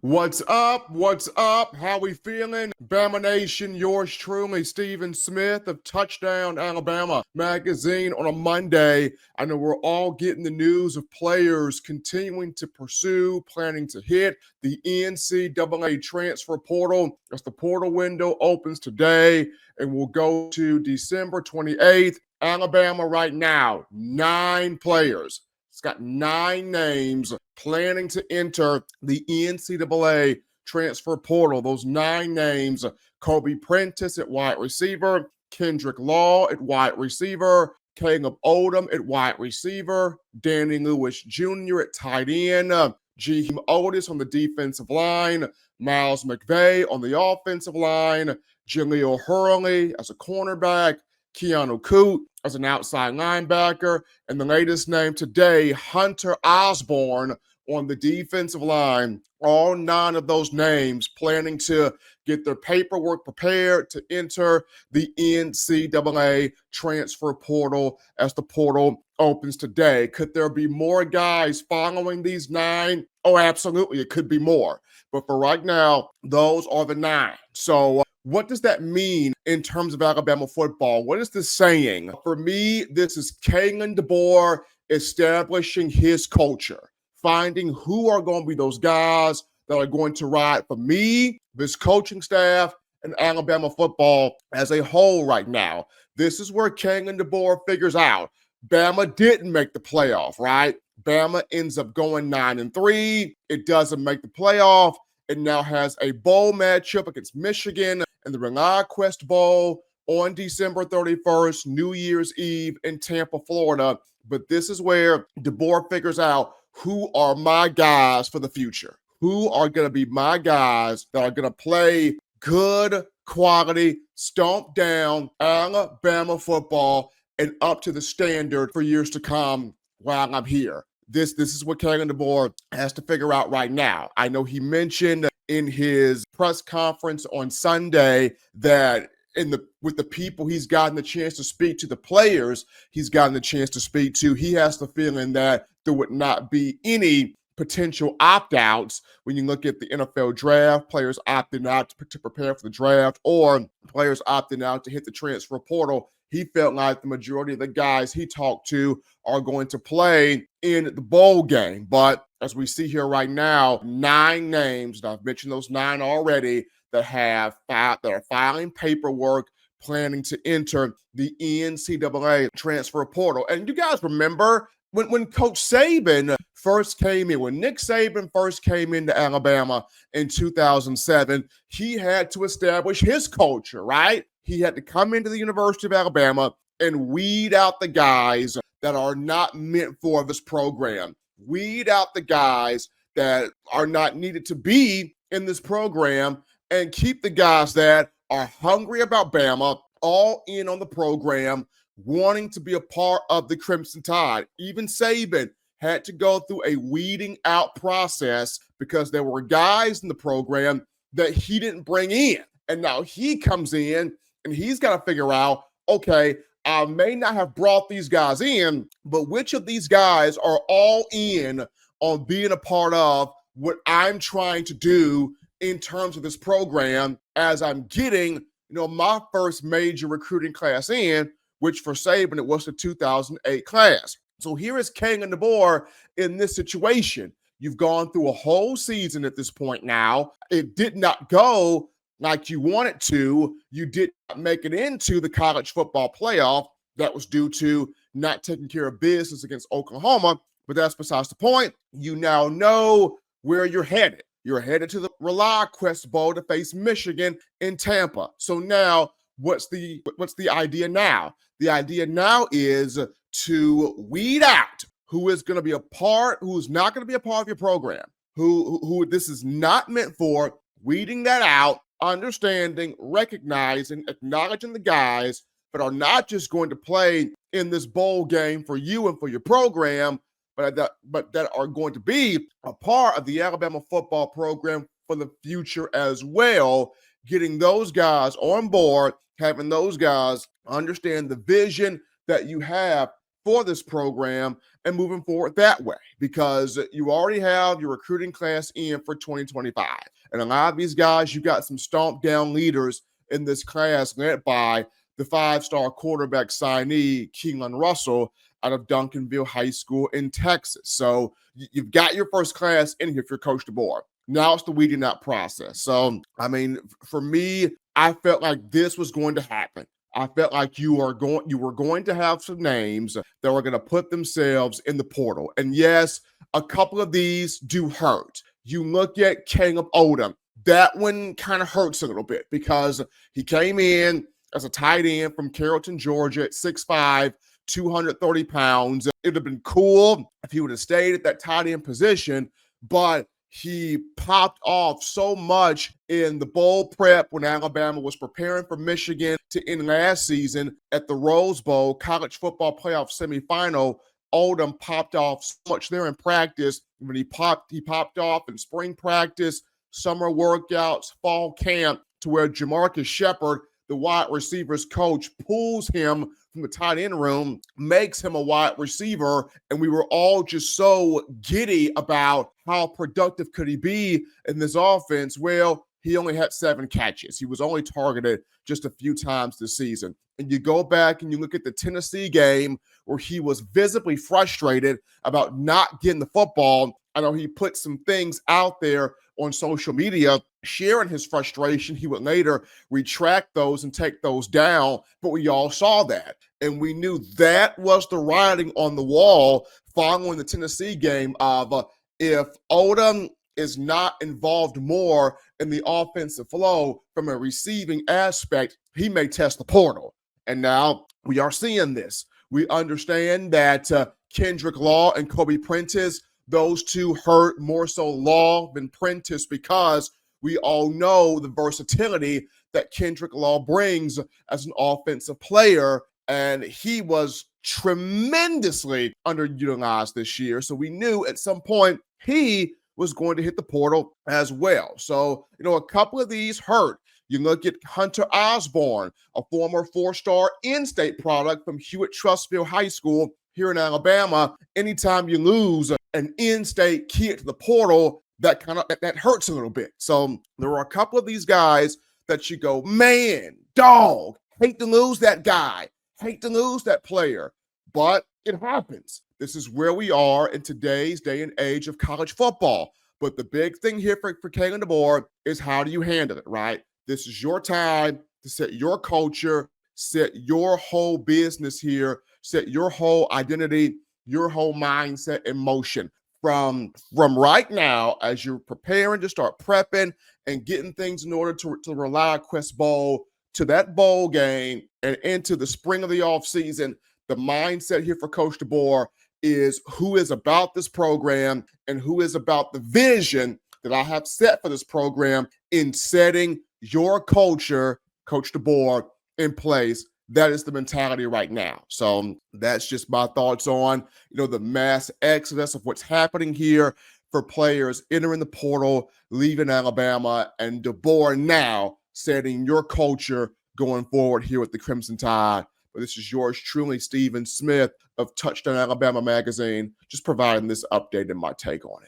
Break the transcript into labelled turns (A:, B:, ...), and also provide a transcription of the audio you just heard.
A: What's up? What's up? How we feeling? Bama Nation, yours truly, Stephen Smith of Touchdown Alabama Magazine on a Monday. I know we're all getting the news of players continuing to pursue, planning to hit the NCAA transfer portal as the portal window opens today and will go to December 28th. Alabama right now, 9 players. It's got 9 names planning to enter the NCAA transfer portal. Those 9 names: Kobe Prentice at wide receiver, Kendrick Law at wide receiver, Caleb Odom at wide receiver, Danny Lewis Jr. at tight end, Jaheim Otis on the defensive line, Miles McVay on the offensive line, Jaleel Hurley as a cornerback, Keanu Coote as an outside linebacker, and the latest name today, Hunter Osborne on the defensive line. All 9 of those names planning to get their paperwork prepared to enter the NCAA transfer portal as the portal opens today. Could there be more guys following these 9? Oh, absolutely. It could be more. But for right now, those are the 9. So what does that mean in terms of Alabama football? What is this saying? For me, this is Kalen DeBoer establishing his culture, finding who are going to be those guys that are going to ride for me, this coaching staff, and Alabama football as a whole right now. This is where Kalen DeBoer figures out Bama didn't make the playoff, right? Bama ends up going 9-3. It doesn't make the playoff. It now has a bowl matchup against Michigan in the ReliaQuest Bowl on December 31st, New Year's Eve in Tampa, Florida. But this is where DeBoer figures out who are my guys for the future. Who are going to be my guys that are going to play good, quality, stomp down Alabama football and up to the standard for years to come while I'm here. This is what Kalen DeBoer has to figure out right now. I know he mentioned in his press conference on Sunday that with the people he's gotten the chance to speak to, the players he's gotten the chance to speak to, he has the feeling that there would not be any potential opt-outs when you look at the NFL draft, players opting out to prepare for the draft, or players opting out to hit the transfer portal. He felt like the majority of the guys he talked to are going to play in the bowl game. But as we see here right now, 9 names, and I've mentioned those 9 already, that are filing paperwork, planning to enter the NCAA transfer portal. And you guys remember when Coach Saban first came in, when Nick Saban first came into Alabama in 2007, he had to establish his culture, right? He had to come into the University of Alabama and weed out the guys that are not meant for this program. Weed out the guys that are not needed to be in this program and keep the guys that are hungry about Bama, all in on the program, wanting to be a part of the Crimson Tide. Even Saban had to go through a weeding out process because there were guys in the program that he didn't bring in. And now he comes in and he's got to figure out, okay, I may not have brought these guys in, but which of these guys are all in on being a part of what I'm trying to do in terms of this program as I'm getting, my first major recruiting class in, which for Saban, it was the 2008 class. So here is Kalen DeBoer in this situation. You've gone through a whole season at this point now. It did not go like you wanted to. You did not make it into the college football playoff. That was due to not taking care of business against Oklahoma, but that's besides the point. You now know where you're headed. You're headed to the ReliaQuest Bowl to face Michigan in Tampa. So now, what's the idea now? The idea now is to weed out who is going to be a part, who's not going to be a part of your program, who this is not meant for, weeding that out, understanding, recognizing, acknowledging the guys that are not just going to play in this bowl game for you and for your program, but that are going to be a part of the Alabama football program for the future as well. Getting those guys on board, having those guys understand the vision that you have for this program and moving forward that way, because you already have your recruiting class in for 2025. And a lot of these guys, you got some stomp down leaders in this class led by the 5-star quarterback signee, Keelan Russell, out of Duncanville High School in Texas. So you've got your first class in here if you're Coach DeBoer. Now it's the weeding out process. So, I mean, for me, I felt like this was going to happen. I felt like you were going to have some names that were going to put themselves in the portal. And yes, a couple of these do hurt. You look at Caleb Odom. That one kind of hurts a little bit because he came in as a tight end from Carrollton, Georgia at 6'5", 230 pounds. It would have been cool if he would have stayed at that tight end position, but he popped off so much in the bowl prep when Alabama was preparing for Michigan to end last season at the Rose Bowl college football playoff semifinal. Odom popped off so much there in practice. When he popped off in spring practice, summer workouts, fall camp, to where Jamarcus Shepard, the wide receivers coach, pulls him from the tight end room, makes him a wide receiver, and we were all just so giddy about how productive could he be in this offense. Well, he only had 7 catches. He was only targeted just a few times this season. And you go back and you look at the Tennessee game where he was visibly frustrated about not getting the football. I know he put some things out there on social media sharing his frustration. He would later retract those and take those down, but we all saw that. And we knew that was the writing on the wall following the Tennessee game of if Odom is not involved more in the offensive flow from a receiving aspect, he may test the portal. And now we are seeing this. We understand that Kendrick Law and Kobe Prentice, those two hurt more so Law than Prentice, because we all know the versatility that Kendrick Law brings as an offensive player, and he was tremendously underutilized this year. So we knew at some point he was going to hit the portal as well. So, a couple of these hurt. You look at Hunter Osborne, a former 4-star in-state product from Hewitt-Trussville High School here in Alabama. Anytime you lose an in-state kid to the portal, that hurts a little bit. So there are a couple of these guys that you go, man, dog, hate to lose that guy, hate to lose that player, but it happens. This is where we are in today's day and age of college football. But the big thing here for Kalen DeBoer is how do you handle it, right? This is your time to set your culture, set your whole business here, set your whole identity, your whole mindset in motion. From right now, as you're preparing to start prepping and getting things in order to rely on Quest Bowl, to that bowl game and into the spring of the offseason, the mindset here for Coach DeBoer is who is about this program and who is about the vision that I have set for this program in setting your culture, Coach DeBoer, in place. That is the mentality right now. So that's just my thoughts on, the mass exodus of what's happening here for players entering the portal, leaving Alabama, and DeBoer now setting your culture going forward here with the Crimson Tide. But this is yours truly, Stephen Smith of Touchdown Alabama Magazine, just providing this update and my take on it.